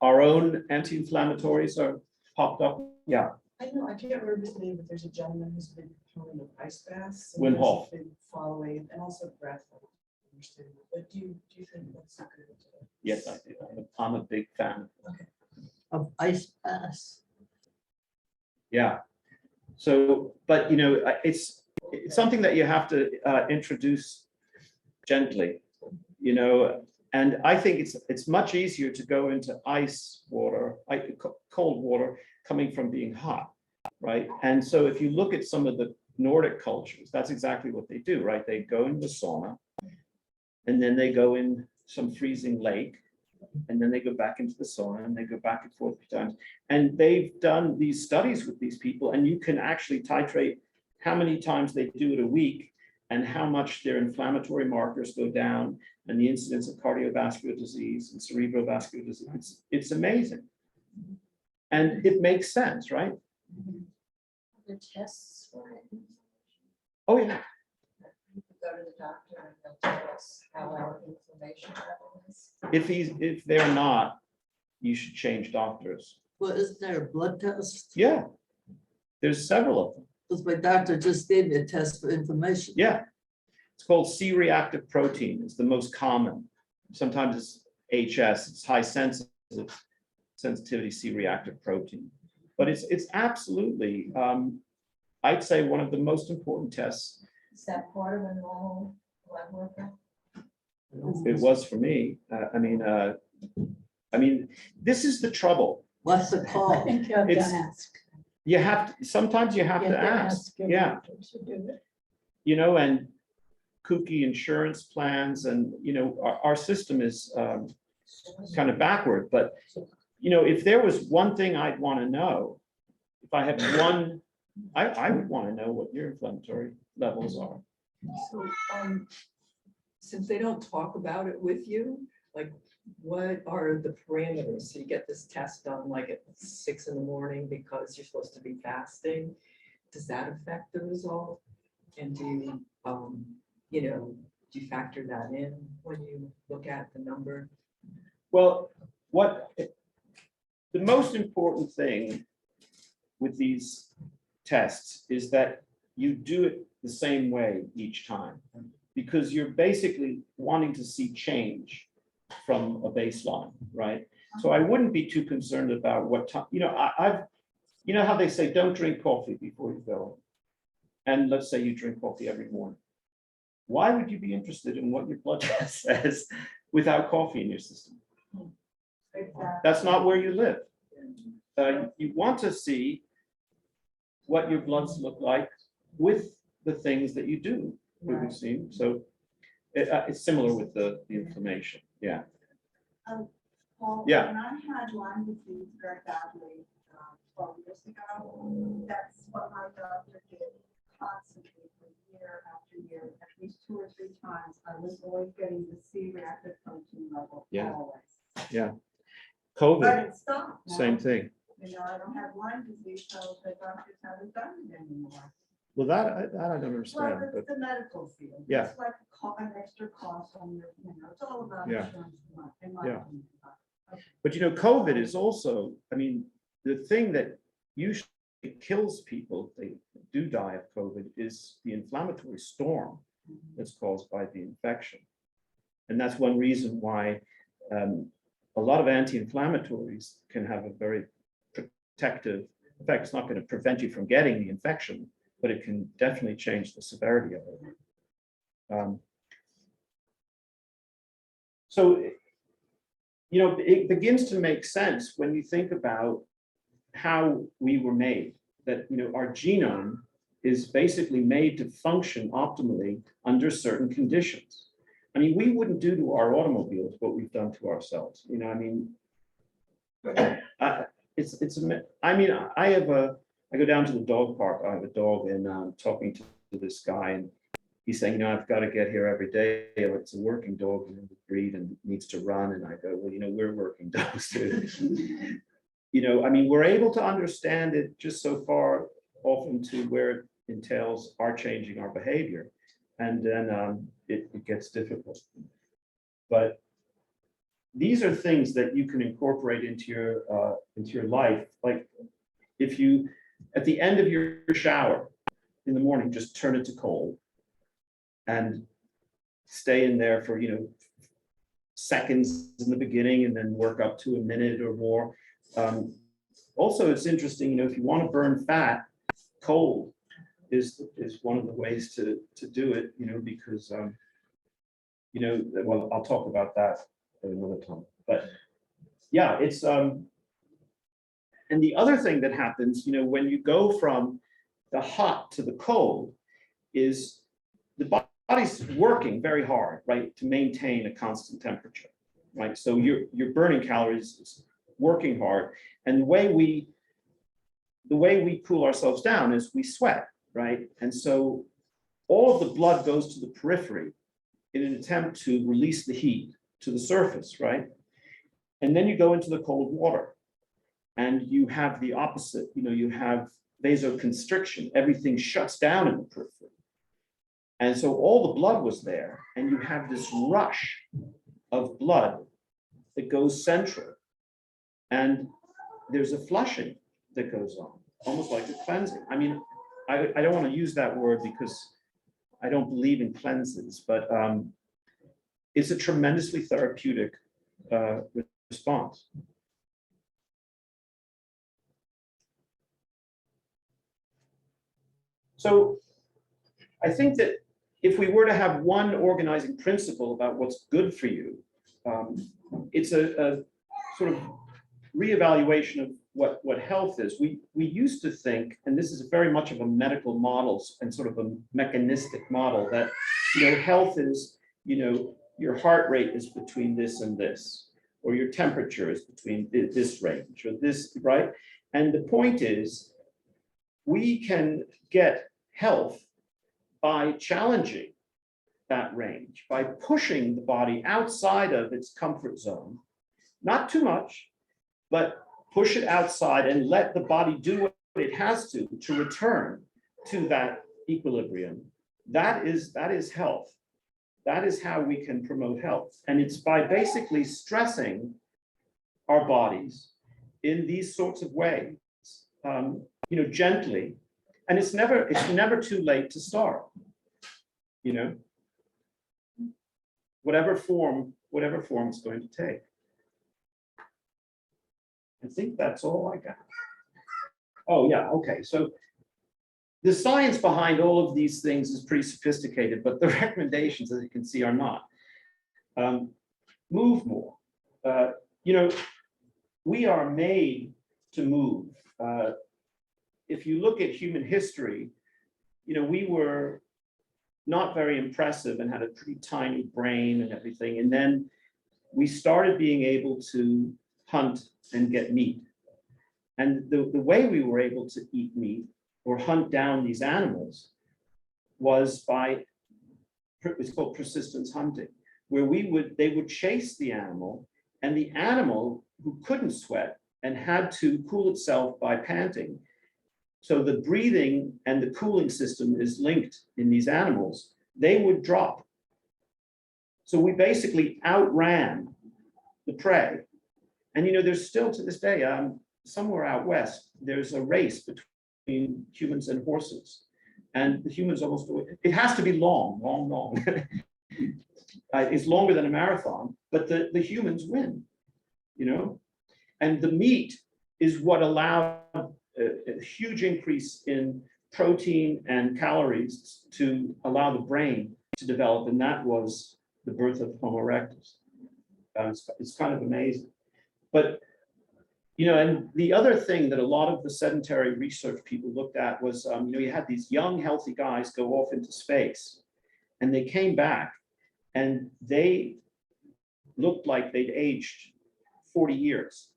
Our own anti-inflammatories are popped up. Yeah. I know, I can't remember his name, but there's a gentleman who's been proponent of ice baths. Wim Hof. Been following, and also breath. But do you think that's a good idea? Yes, I do. I'm a big fan. Of ice baths. Yeah. So, but, you know, it's something that you have to introduce gently, you know. And I think it's much easier to go into ice water, cold water, coming from being hot, right? And so if you look at some of the Nordic cultures, that's exactly what they do, right? They go into the sauna, and then they go in some freezing lake, and then they go back into the sauna, and they go back and forth a few times. And they've done these studies with these people, and you can actually titrate how many times they do it a week, and how much their inflammatory markers go down, and the incidence of cardiovascular disease and cerebrovascular disease. It's amazing. And it makes sense, right? The tests for it. Oh, yeah. You could go to the doctor and they'll tell us how our inflammation level is. If they're not, you should change doctors. Well, isn't there a blood test? Yeah. There's several of them. Because my doctor just gave me a test for inflammation. Yeah. It's called C-reactive protein. It's the most common. Sometimes it's HS. It's high sensitivity C-reactive protein. But it's absolutely, I'd say, one of the most important tests. Is that part of a normal blood workup? It was for me. I mean, this is the trouble. What's it I called? think you have to It's- ask. You have to, sometimes you have You to ask. your Yeah. doctor to do it. You know, and kooky insurance plans, and, you know, our system is kind of backward. But, you know, if there was one thing I'd want to know, if I had one, I would want to know what your inflammatory levels are. So, since they don't talk about it with you, like, what are the parameters? So you get this test done like at 6 a.m. because you're supposed to be fasting. Does that affect the result? And do you, you know, do you factor that in when you look at the number? Well, the most important thing with these tests is that you do it the same way each time, because you're basically wanting to see change from a baseline, right? So I wouldn't be too concerned about what time, you know, you know how they say, don't drink coffee before you go. And let's say you drink coffee every morning. Why would you be interested in what your blood test says without coffee in your system? That's not where you live. You want to see what your bloods look like with the things that you do. we've Right. seen. So it's similar with the inflammation. Yeah. Paul, Yeah. when I had Lyme disease very badly 12 years ago, that's what my doctor did constantly for year after year. At least 2 or 3 times, I was always getting the C-reactive protein level, Yeah. always. Yeah. But COVID, it stopped. now. same thing. You know, I don't have Lyme disease, so the doctors haven't done it anymore. Well, that I don't Well, understand, but it's the medical field. Yeah. It's like an extra cost on your, it's all about Yeah. insurance in my Yeah. opinion. COVID is also, I mean, the thing that usually kills people, they do die of COVID, is the inflammatory storm that's caused by the infection. And that's one reason why a lot of anti-inflammatories can have a very protective effect. It's not going to prevent you from getting the infection, but it can definitely change the severity of it. So, you know, it begins to make sense when you think about how we were made, that, you know, our genome is basically made to function optimally under certain conditions. I mean, we wouldn't do to our automobiles what we've done to ourselves. You know, I mean, I go down to the dog park. I have a dog, and I'm talking to this guy, and he's saying, you know, I've got to get here every day. It's a working dog, you know, the breed, and needs to run. And I go, well, you know, we're working dogs too. You know, I mean, we're able to understand it just so far, often to where it entails our changing our behavior, and then it gets difficult. But these are things that you can incorporate into your life. Like if you, at the end of your shower in the morning, just turn it to cold and stay in there for, you know, seconds in the beginning, and then work up to a minute or more. Also, it's interesting, you know, if you want to burn fat, cold is one of the ways to do it, you know, because, you know, well, I'll talk about that at another time. But yeah, it's, and the other thing that happens, you know, when you go from the hot to the cold is the body's working very hard, right, to maintain a constant temperature, right? So you're burning calories, it's working hard. And the way we cool ourselves down is we sweat, right? And so all of the blood goes to the periphery in an attempt to release the heat to the surface, right? And then you go into the cold water and you have the opposite, you know, you have vasoconstriction, everything shuts down in the periphery. And so all the blood was there, and you have this rush of blood that goes central. And there's a flushing that goes on, almost like a cleansing. I mean, I don't want to use that word because I don't believe in cleanses, but it's a tremendously therapeutic response. So I think that if we were to have one organizing principle about what's good for you, it's a sort of reevaluation of what health is. We used to think, and this is very much of a medical model and sort of a mechanistic model, that, you know, health is, you know, your heart rate is between this and this, or your temperature is between this range or this, right? And the point is, we can get health by challenging that range, by pushing the body outside of its comfort zone, not too much, but push it outside and let the body do what it has to return to that equilibrium. That is health. That is how we can promote health. And it's by basically stressing our bodies in these sorts of ways, you know, gently. And it's never too late to start, you know, whatever form it's going to take. I think that's all I got. Oh yeah, okay. So the science behind all of these things is pretty sophisticated, but the recommendations, as you can see, are not. Move more. You know, we are made to move. If you look at human history, you know, we were not very impressive and had a pretty tiny brain and everything. And then we started being able to hunt and get meat. And the way we were able to eat meat or hunt down these animals was by, it's called persistence hunting, where they would chase the animal, and the animal who couldn't sweat and had to cool itself by panting. So the breathing and the cooling system is linked in these animals, they would drop. So we basically outran the prey. And there's still to this day, somewhere out west, there's a race between humans and horses. And the humans almost, it has to be long. It's longer than a marathon, but the humans win, And the meat is what allowed a huge increase in protein and calories to allow the brain to develop, and that was the birth of Homo erectus. It's kind of amazing. But, and the other thing that a lot of the sedentary research people looked at was, you had these young, healthy guys go off into space, and they came back, and they looked like they'd aged 40 years.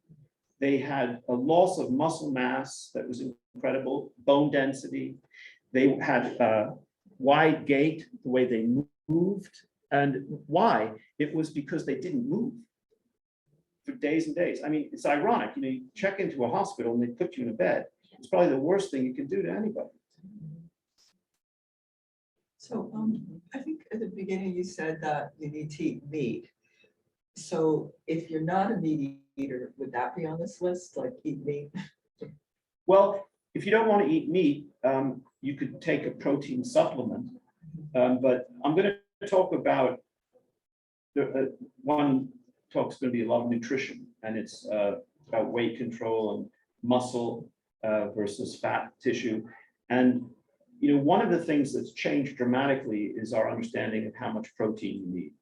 They had a loss of muscle mass that was incredible, bone density. They had a wide gait, the way they moved. And why? It was because they didn't move for days and days. I mean, it's ironic, you check into a hospital and they put you in a bed. It's probably the worst thing you can do to anybody. So I think at the beginning you said that you need to eat meat. So if you're not a meat eater, would that be on this list, like eat meat? Well, if you don't want to eat meat, you could take a protein supplement. But I'm going to talk about, one talk's going to be a lot of nutrition, and it's about weight control and muscle versus fat tissue. And, one of the things that's changed dramatically is our understanding of how much protein you need.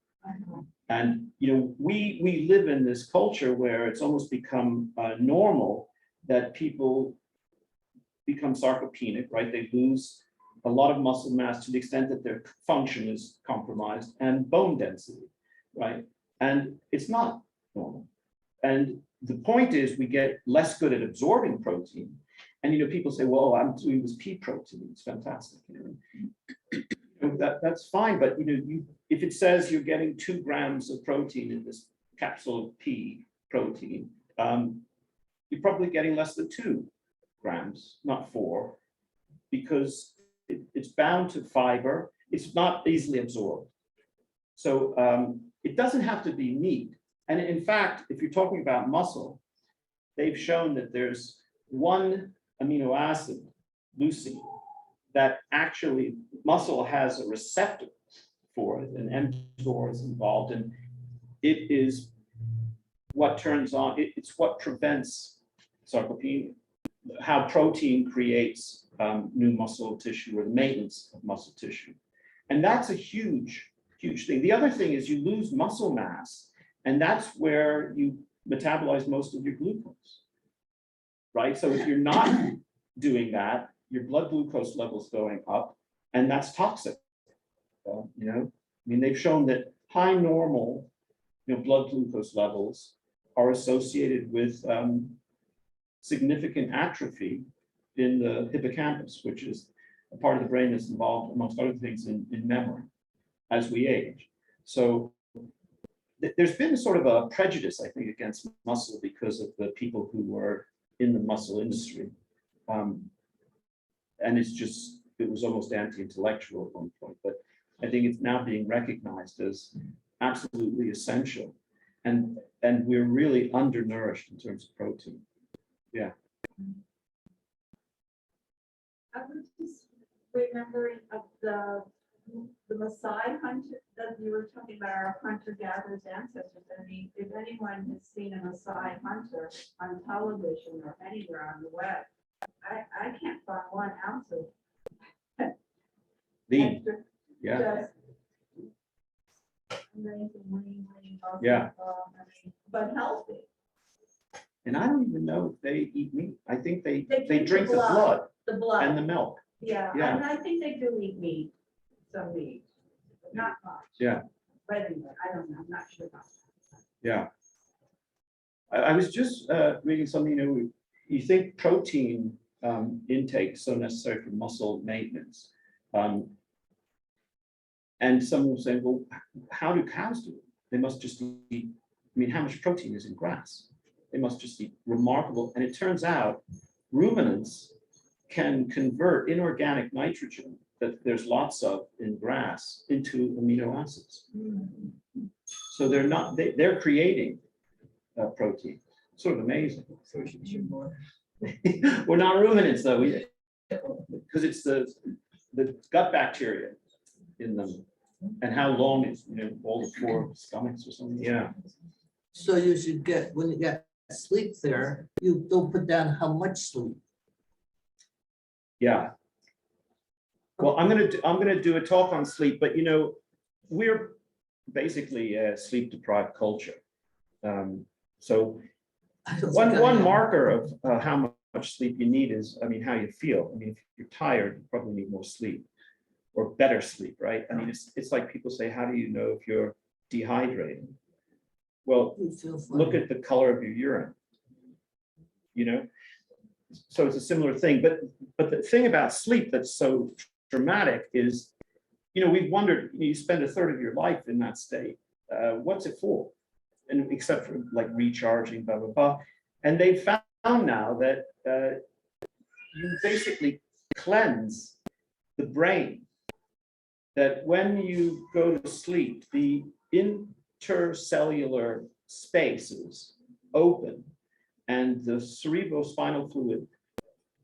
And we live in this culture where it's almost become normal that people become sarcopenic, right? They lose a lot of muscle mass to the extent that their function is compromised, and bone density, right? And it's not normal. And the point is we get less good at absorbing protein. And people say, well, I'm doing this pea protein, it's fantastic. That's fine, but if it says you're getting 2 grams of protein in this capsule of pea protein, you're probably getting less than 2 grams, not 4, because it's bound to fiber. It's not easily absorbed. So it doesn't have to be meat. And in fact, if you're talking about muscle, they've shown that there's one amino acid, leucine, that actually muscle has a receptor for it, and mTOR is involved, and it is what turns on, it's what prevents sarcopenia, how protein creates new muscle tissue, or the maintenance of muscle tissue. And that's a huge, huge thing. The other thing is you lose muscle mass, and that's where you metabolize most of your glucose, right? So if you're not doing that, your blood glucose levels going up, and that's toxic. They've shown that high normal, blood glucose levels are associated with significant atrophy in the hippocampus, which is a part of the brain that's involved, amongst other things, in memory as we age. So there's been sort of a prejudice, I think, against muscle because of the people who were in the muscle industry. And it was almost anti-intellectual at one point, but I think it's now being recognized as absolutely essential. And we're really undernourished in terms of protein. Yeah. I was just remembering of the Maasai hunter that you were talking about, our hunter-gatherers ancestors. I mean, if anyone has seen a Maasai hunter on television or anywhere on the web, I can't find 1 ounce of Lean. extra, Yeah. just amazing, lean, muscle, Yeah. but healthy. And I don't even know if they eat meat. I think they They drink the blood The blood. and the milk. Yeah, Yeah. and I think they do eat meat. some meat, but not much. Yeah. But anyway, I don't know, I'm not sure about that. Yeah. I was just reading something, you think protein intake is so necessary for muscle maintenance. And someone was saying, well, how do cows do it? They must just eat, how much protein is in grass? They must just eat remarkable. And it turns out ruminants can convert inorganic nitrogen that there's lots of in grass into amino acids. So they're creating protein. Sort of amazing. So we should shoot more. We're not ruminants though, because it's the gut bacteria in them, and how long is all the 4 stomachs or something. Yeah. So you should get, when you get sleep there, you don't put down how much sleep. Yeah. Well, I'm gonna do a talk on sleep, but we're basically a sleep deprived culture. So I don't one think I am. marker of how much sleep you need is, how you feel. If you're tired, you probably need more sleep or better sleep, right? It's like people say, how do you know if you're dehydrated? Well, You feel fine. look at the color of your urine. So it's a similar thing, but the thing about sleep that's so dramatic is, we've wondered, you spend a third of your life in that state. What's it for? And except for like recharging, blah, blah, blah. And they've found now that you basically cleanse the brain. That when you go to sleep, the intercellular spaces open and the cerebrospinal fluid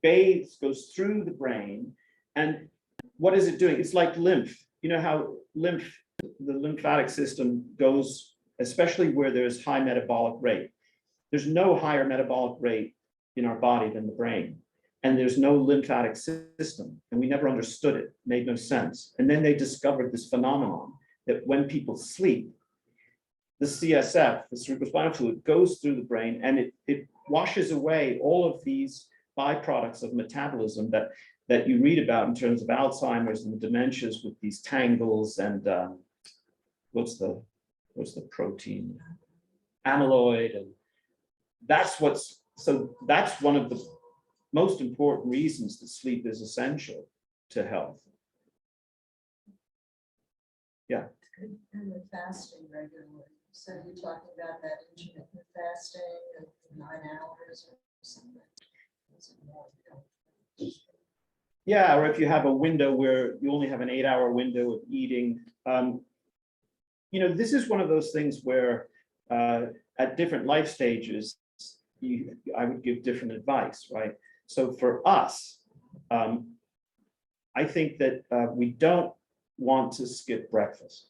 goes through the brain. And what is it doing? It's like lymph. You know how the lymphatic system goes, especially where there's high metabolic rate. There's no higher metabolic rate in our body than the brain. And there's no lymphatic system. And we never understood it, made no sense. And then they discovered this phenomenon that when people sleep, the CSF, the cerebrospinal fluid, goes through the brain and it washes away all of these byproducts of metabolism that you read about in terms of Alzheimer's and dementias with these tangles and what's the protein? Amyloid. And that's one of the most important reasons that sleep is essential to health. Yeah. And with fasting regularly. So you're talking about that intermittent fasting of 9 hours or something. Yeah, or if you have a window where you only have an 8-hour window of eating. This is one of those things where at different life stages, I would give different advice, right? So for us, I think that we don't want to skip breakfast,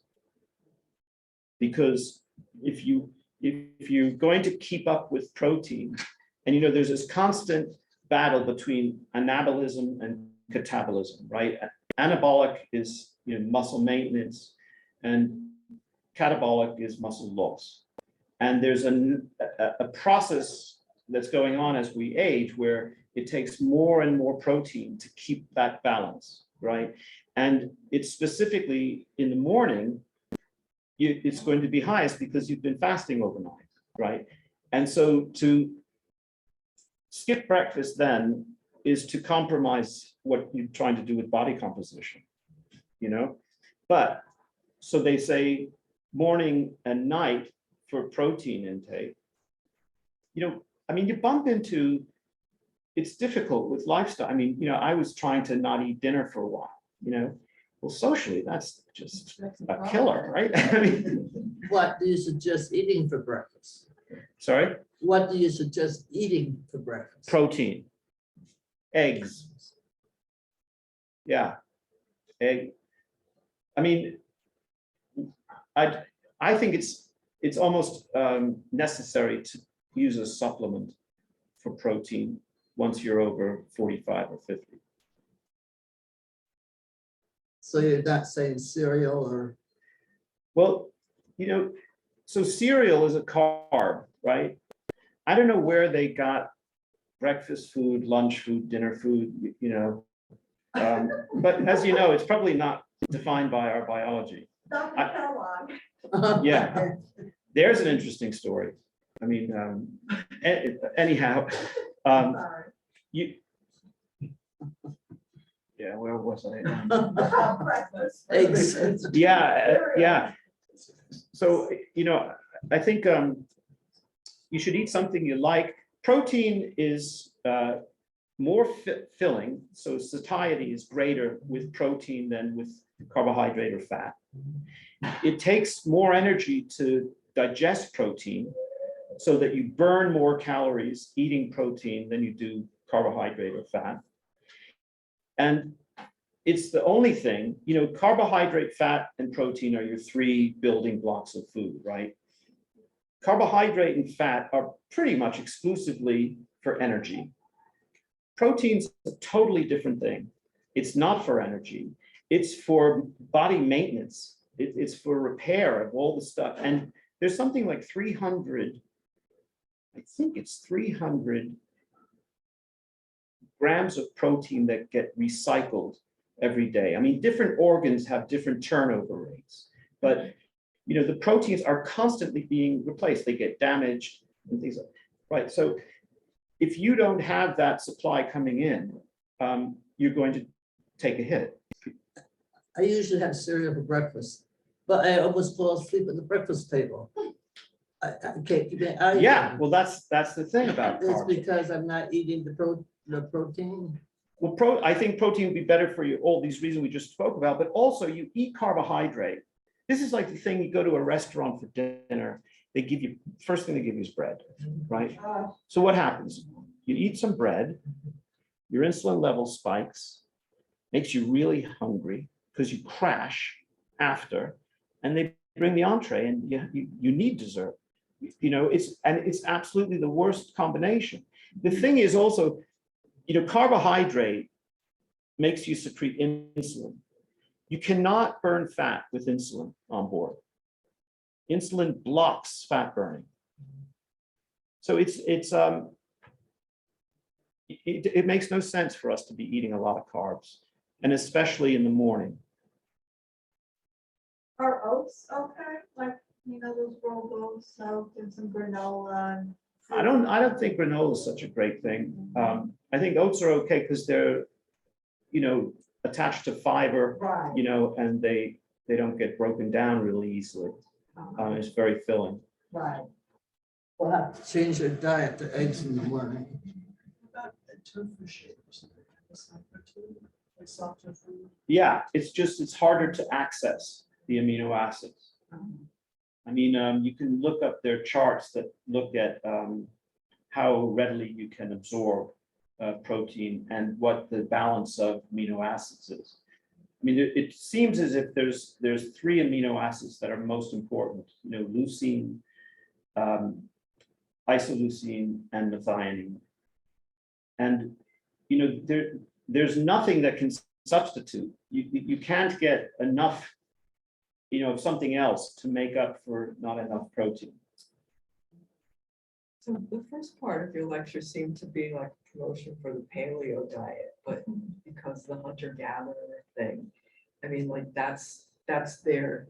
because if you're going to keep up with protein, and there's this constant battle between anabolism and catabolism, right? Anabolic is muscle maintenance, and catabolic is muscle loss. And there's a process that's going on as we age where it takes more and more protein to keep that balance, right? And it's specifically in the morning, it's going to be highest because you've been fasting overnight, right? And so to skip breakfast then is to compromise what you're trying to do with body composition, But so they say morning and night for protein intake. You bump into, it's difficult with lifestyle. I was trying to not eat dinner for a while, Well, socially, that's just a killer, right? What do you suggest eating for breakfast? Sorry? What do you suggest eating for breakfast? Protein, eggs. Yeah, egg. I think it's almost necessary to use a supplement for protein once you're over 45 or 50. So you're not saying cereal or? Well, so cereal is a carb, right? I don't know where they got breakfast food, lunch food, dinner food, but as you know, it's probably not defined by our biology. Dr. I- Kellogg. Yeah. There's an interesting story. I mean, anyhow, Sorry. you. Yeah, where was I? Breakfast. Eggs. Yeah. So, I think you should eat something you like. Protein is more filling, so satiety is greater with protein than with carbohydrate or fat. It takes more energy to digest protein, so that you burn more calories eating protein than you do carbohydrate or fat. And it's the only thing, carbohydrate, fat, and protein are your three building blocks of food, right? Carbohydrate and fat are pretty much exclusively for energy. Protein's a totally different thing. It's not for energy. It's for body maintenance. It's for repair of all the stuff. And there's something like 300, I think it's 300 grams of protein that get recycled every day. I mean, different organs have different turnover rates, but the proteins are constantly being replaced. They get damaged and things like that. Right. So if you don't have that supply coming in, you're going to take a hit. I usually have cereal for breakfast, but I almost fall asleep at the breakfast table. I can't keep it. Yeah, well, that's the thing about It's carbs. because I'm not eating the protein. Well, I think protein would be better for you, all these reasons we just spoke about, but also you eat carbohydrate. This is like the thing, you go to a restaurant for dinner, they give you, first thing they give you is bread, right? So what happens? You eat some bread, your insulin level spikes, makes you really hungry because you crash after, and they bring the entree and you need dessert. It's absolutely the worst combination. The thing is also, carbohydrate makes you secrete insulin. You cannot burn fat with insulin on board. Insulin blocks fat burning. So it makes no sense for us to be eating a lot of carbs, and especially in the morning. Are oats okay? Like, those rolled oats, soaked in some granola and. I don't think granola is such a great thing. I think oats are okay because they're, attached to fiber, Right. and they don't get broken down really easily. It's very filling. Right. We'll have to change their diet to eggs in the morning. Yeah, it's harder to access the amino acids. I mean, you can look up their charts that look at how readily you can absorb protein and what the balance of amino acids is. I mean, it seems as if there's three amino acids that are most important. Leucine, isoleucine, and methionine. And there's nothing that can substitute. You can't get enough, of something else to make up for not enough protein. So the first part of your lecture seemed to be like a promotion for the paleo diet, but because the hunter-gatherer thing, I mean, like that's their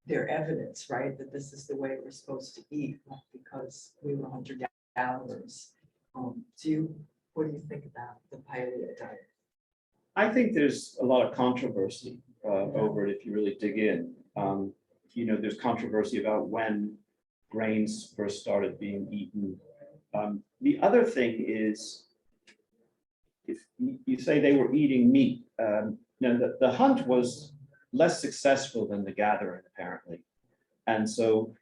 evidence, right? That this is the way we're supposed to eat, not because we were hunter-gatherers. What do you think about the paleo diet? I think there's a lot of controversy over it if you really dig in. There's controversy about when grains first started being eaten. The other thing is, if you say they were eating meat, the hunt was less successful than the gathering, apparently. And so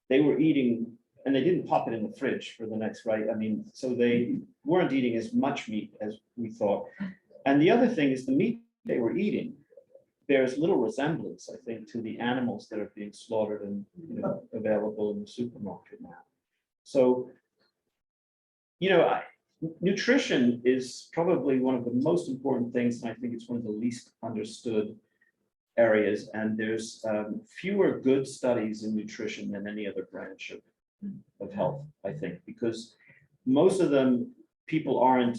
they were eating, and they didn't pop it in the fridge for the next, right? I mean, so they weren't eating as much meat as we thought. And the other thing is the meat they were eating bears little resemblance, I think, to the animals that are being slaughtered and available in the supermarket now. So, nutrition is probably one of the most important things, and I think it's one of the least understood areas. And there's fewer good studies in nutrition than any other branch of health, I think, because most of them, people aren't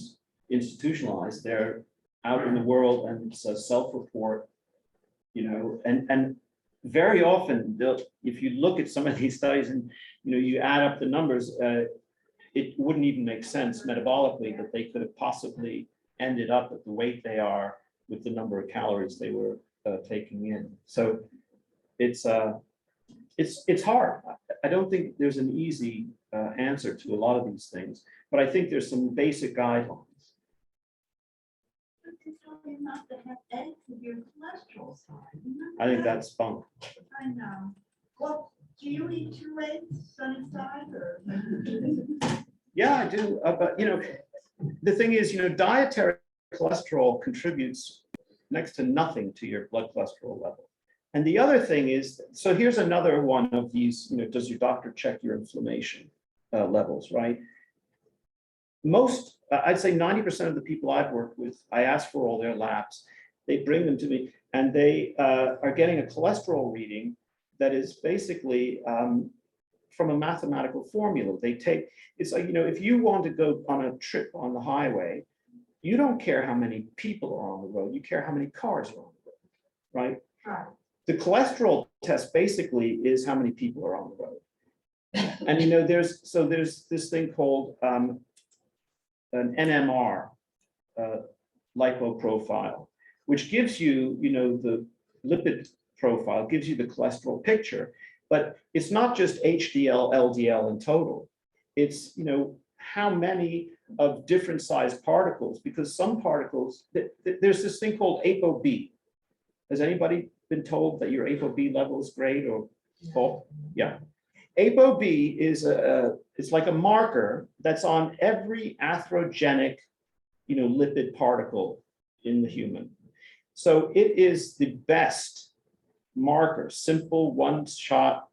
institutionalized. They're out in the world, and it's a self-report, and very often, if you look at some of these studies and, you add up the numbers, it wouldn't even make sense metabolically that they could have possibly ended up at the weight they are with the number of calories they were taking in. So it's hard. I don't think there's an easy answer to a lot of these things, but I think there's some basic guidelines. Not to have eggs with your cholesterol side. I think that's bunk. I know. Well, do you eat 2 eggs sunny side or? Yeah, I do. But the thing is, dietary cholesterol contributes next to nothing to your blood cholesterol level. And the other thing is, so here's another one of these, does your doctor check your inflammation levels, right? Most, I'd say 90% of the people I've worked with, I ask for all their labs. They bring them to me, and they are getting a cholesterol reading that is basically from a mathematical formula. They take, it's like, if you want to go on a trip on the highway, you don't care how many people are on the road, you care how many cars are on the road, right? Right. The cholesterol test basically is how many people are on the road. And there's this thing called an NMR lipo profile, which gives you, the lipid profile, gives you the cholesterol picture, but it's not just HDL, LDL in total. It's, how many of different sized particles, because some particles, there's this thing called ApoB. Has anybody been told that your ApoB level is great or full? Yeah. ApoB is it's like a marker that's on every atherogenic, lipid particle in the human. So it is the best marker, simple one-shot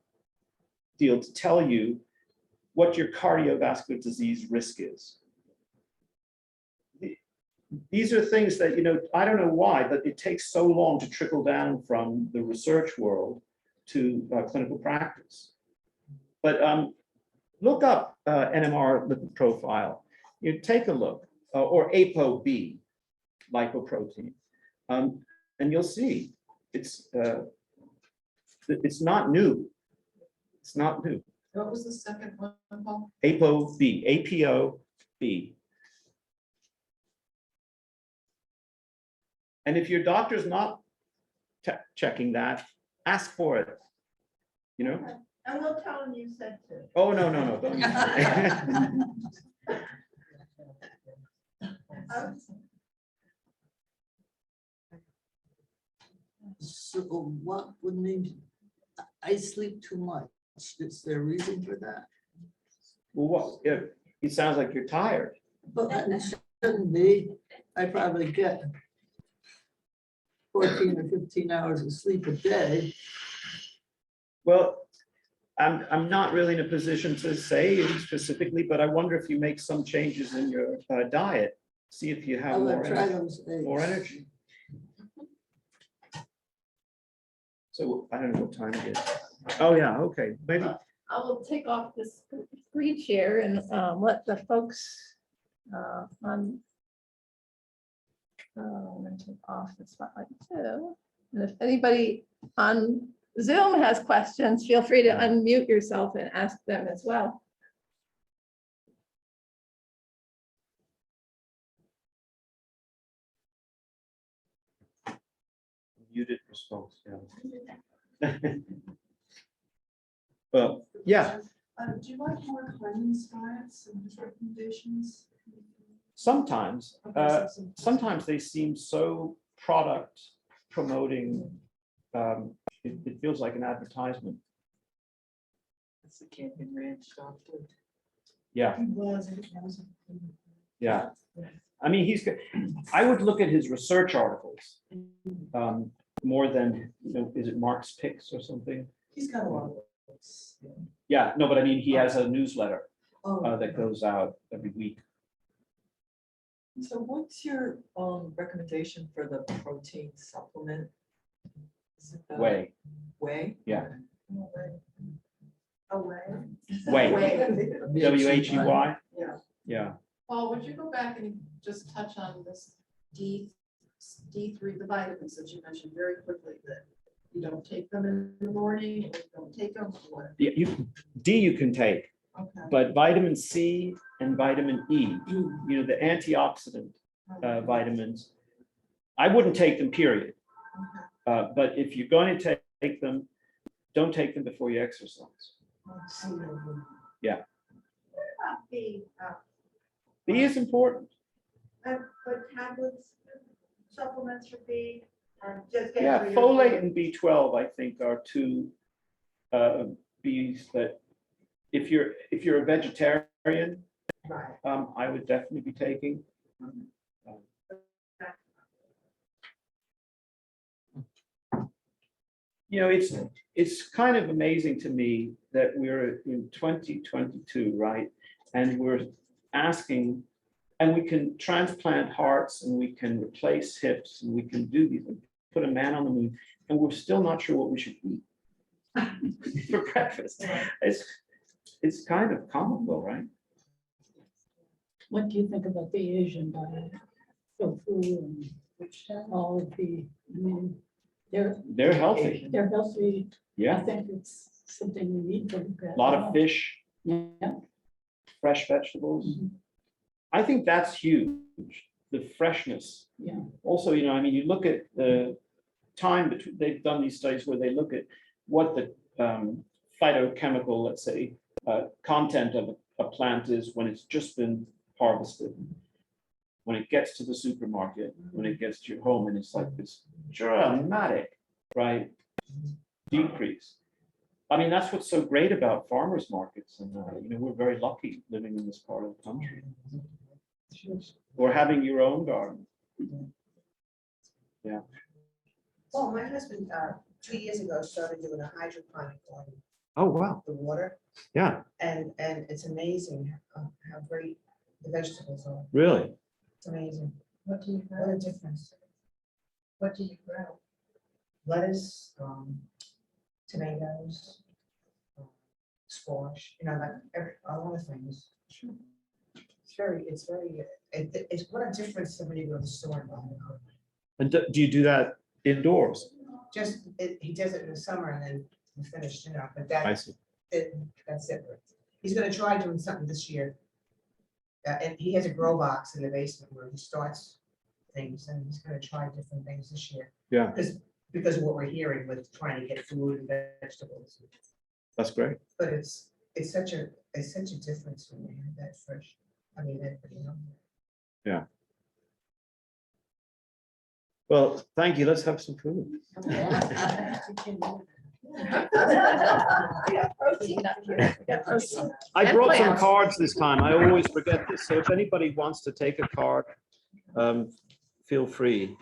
deal to tell you what your cardiovascular disease risk is. These are things that, I don't know why, but it takes so long to trickle down from the research world to clinical practice. But look up NMR lipid profile. Take a look, or ApoB, lipoprotein, and you'll see it's not new. It's not new. What was the second one, Paul? ApoB, APOB. And if your doctor's not checking that, ask for it. And we'll tell them you said to. Oh, no, don't use it. So what would mean, I sleep too much? Is there a reason for that? Well, it sounds like you're tired. But it shouldn't be. I probably get 14 or 15 hours of sleep a day. Well, I'm not really in a position to say specifically, but I wonder if you make some changes in your diet, see if you have more energy. So I don't know what time it is. Oh, yeah, okay, maybe. I will take off this screen share and let the folks on. I'm going to take off the spotlight too. And if anybody on Zoom has questions, feel free to unmute yourself and ask them as well. Muted response, yeah. Well, yeah. Do you like more cleanse diets and his recommendations? Sometimes, Okay, so sometimes they seem so product promoting. It feels like an advertisement. That's the Canyon Ranch doctor. Yeah, He was, and it wasn't. yeah. I mean, he's good. I would look at his research articles more than, is it Mark's Picks or something? He's got a lot of books. Yeah, no, but I mean, he has a newsletter Oh, that goes out every week. So what's your recommendation for the protein supplement? Is it the whey? Yeah, Away. whey, Whey. WHEY. Yeah. Yeah. Paul, would you go back and just touch on this D3 D3, the vitamins that you mentioned very quickly, that you don't take them in the morning, or you don't take them, or what? D you can take, Okay. but vitamin C and vitamin E, you know, the antioxidant vitamins, I wouldn't take them, period. But if you're going to take them, don't take them before you exercise. Yeah. What about the, B is important. but tablets, supplements for B, or just get. Yeah, for your folate food? and B12, I think, are two Bs that if you're a vegetarian, Right. I would definitely be taking. You know, it's kind of amazing to me that we're in 2022, right? And we're asking, and we can transplant hearts and we can replace hips and we can do these, put a man on the moon, and we're still not sure what we should eat for breakfast. It's kind of comical, right? What do you think about the Asian diet? Tofu and all of the, I mean, They're healthy. they're healthy. I Yeah, think it's something we need to look at. a lot of fish, Yeah. fresh vegetables. Mhm. I think that's huge, the freshness. Yeah. Also, you know, I mean, you look at the time between, they've done these studies where they look at what the phytochemical, let's say, content of a plant is when it's just been harvested, when it gets to the supermarket, when it gets to your home, and it's like this dramatic, right, decrease. I mean, that's what's so great about farmers markets, and you know, we're very lucky living in this part of the country, or having your own garden. Yeah. Well, my husband, 2 years ago, started doing a hydroponic garden, Oh, wow. the water, Yeah, and it's amazing how great the vegetables are. really. It's amazing. What do you What a grow? difference. What do you grow? Lettuce, tomatoes, squash, you know, like a lot of things. It's what a difference when you go to the store and buy it. And do you do that indoors? Just, he does it in the summer and then we finish, you know, but I that's see. that's it. He's gonna try doing something this year. And he has a grow box in the basement where he starts things, and he's gonna try different things this year. Yeah. Because of what we're hearing with trying to get food and vegetables. That's great. But it's such a difference when you have that fresh. I mean, that, you know. Yeah. Well, thank you. Let's have some food. Yeah, protein up here. We got protein. I And brought some plants. cards this time. I always forget this. So if anybody wants to take a card, feel free.